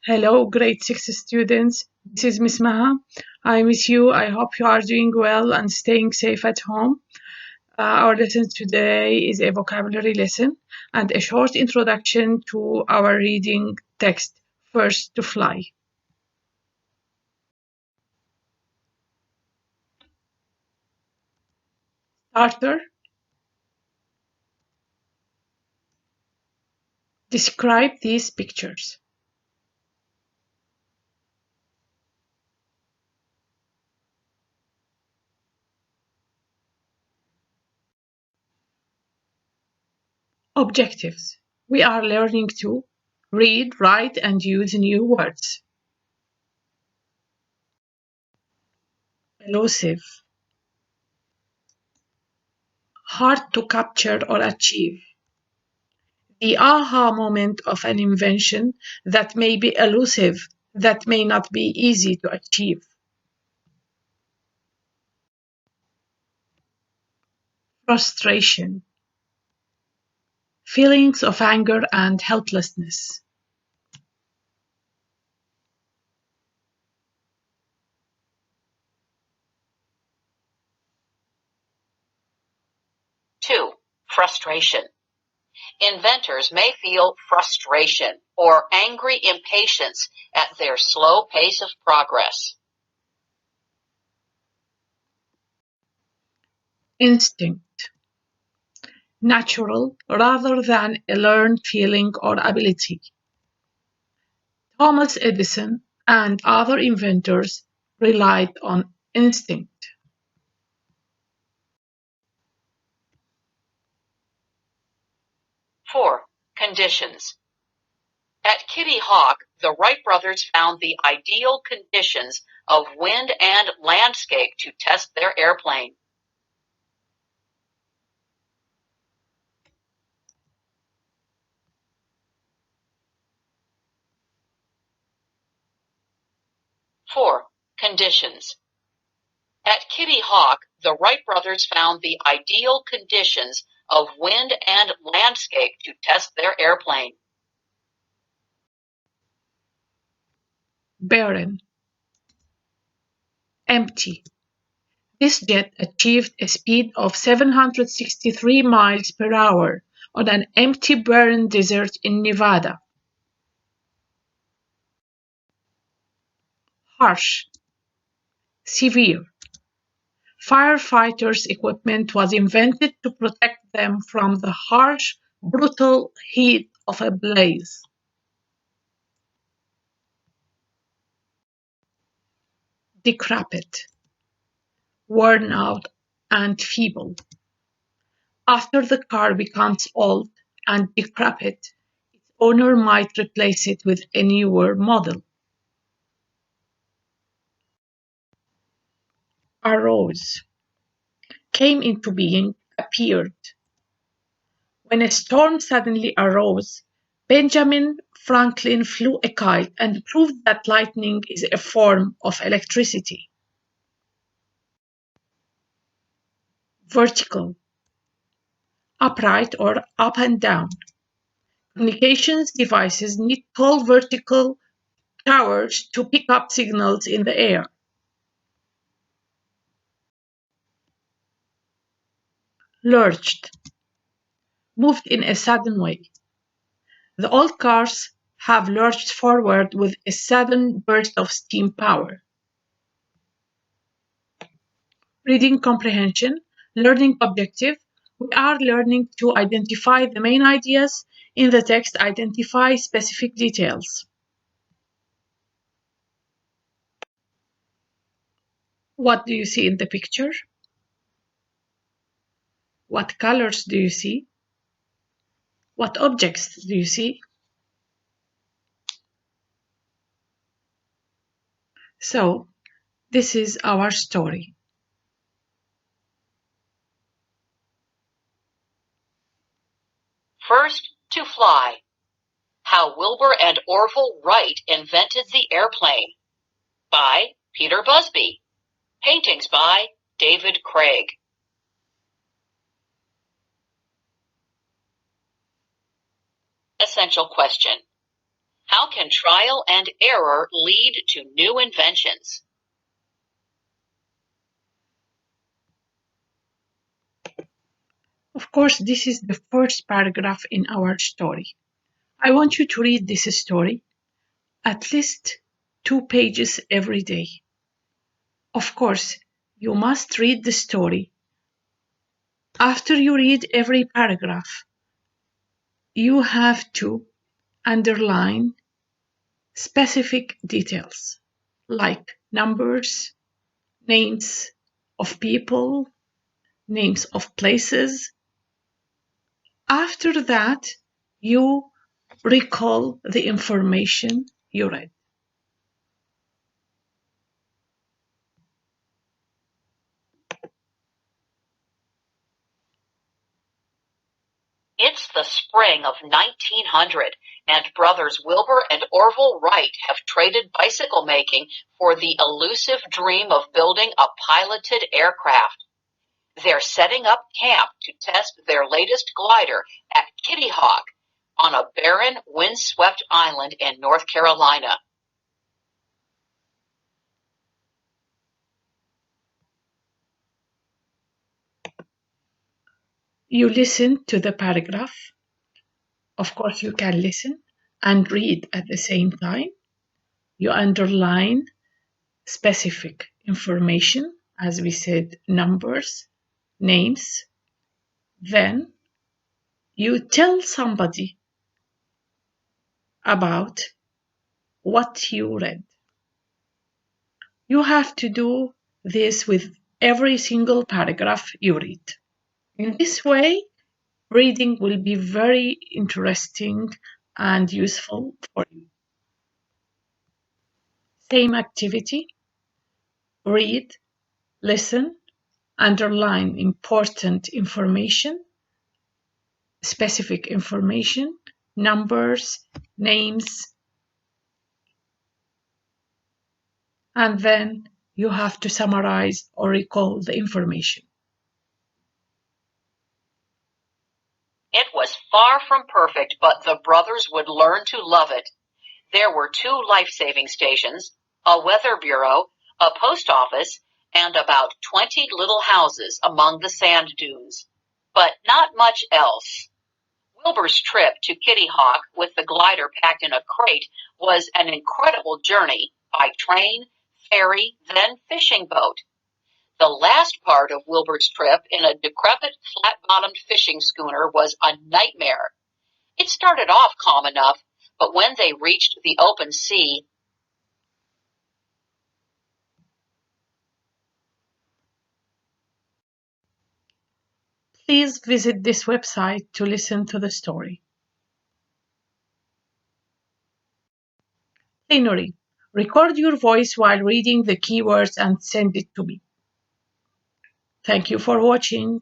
Hello, grade 6 students. This is Miss Maha. I miss you. I hope you are doing well and staying safe at home. Our lesson today is a vocabulary lesson and a short introduction to our reading text, First to Fly. Starter. Describe these pictures. Objectives. We are learning to read, write, and use new words. Elusive. Hard to capture or achieve. The aha moment of an invention that may be elusive, that may not be easy to achieve. Frustration. Feelings of anger and helplessness. Two, frustration. Inventors may feel frustration or angry impatience at their slow pace of progress. Instinct. Natural rather than a learned feeling or ability. Thomas Edison and other inventors relied on instinct. Four, conditions. At Kitty Hawk, the Wright brothers found the ideal conditions of wind and landscape to test their airplane. Four, conditions. At Kitty Hawk, the Wright brothers found the ideal conditions of wind and landscape to test their airplane. Barren. Empty. This jet achieved a speed of 763 miles per hour on an empty barren desert in Nevada. Harsh. Severe. Firefighters' equipment was invented to protect them from the harsh, brutal heat of a blaze. Decrepit. Worn out and feeble. After the car becomes old and decrepit, its owner might replace it with a newer model. Arose. Came into being, appeared. When a storm suddenly arose, Benjamin Franklin flew a kite and proved that lightning is a form of electricity. Vertical. Upright or up and down. Communications devices need tall vertical towers to pick up signals in the air. Lurched. Moved in a sudden way. The old cars have lurched forward with a sudden burst of steam power. Reading comprehension, learning objective. We are learning to identify the main ideas in the text, identify specific details. What do you see in the picture? What colors do you see? What objects do you see? So, this is our story. First to fly. How Wilbur and Orville Wright invented the airplane. By Peter Busby. Paintings by David Craig. Essential question. How can trial and error lead to new inventions? Of course, this is the first paragraph in our story. I want you to read this story at least 2 pages every day. Of course, you must read the story. After you read every paragraph, you have to underline specific details like numbers, names of people, names of places. After that, you recall the information you read. It's the spring of 1900, and brothers Wilbur and Orville Wright have traded bicycle making for the elusive dream of building a piloted aircraft. They're setting up camp to test their latest glider at Kitty Hawk on a barren, windswept island in North Carolina. You listen to the paragraph. Of course, you can listen and read at the same time. You underline specific information, as we said, numbers, names. Then you tell somebody about what you read. You have to do this with every single paragraph you read. In this way, reading will be very interesting and useful for you. Same activity: read, listen, underline important information, specific information, numbers, names, and then you have to summarize or recall the information. It was far from perfect, but the brothers would learn to love it. There were 2 life-saving stations, a weather bureau, a post office, and about 20 little houses among the sand dunes. But not much else. Wilbur's trip to Kitty Hawk with the glider packed in a crate was an incredible journey by train, ferry, then fishing boat. The last part of Wilbur's trip in a decrepit, flat-bottomed fishing schooner was a nightmare. It started off calm enough, but when they reached the open sea, Please visit this website to listen to the story. Plenary. Record your voice while reading the keywords and send it to me. Thank you for watching.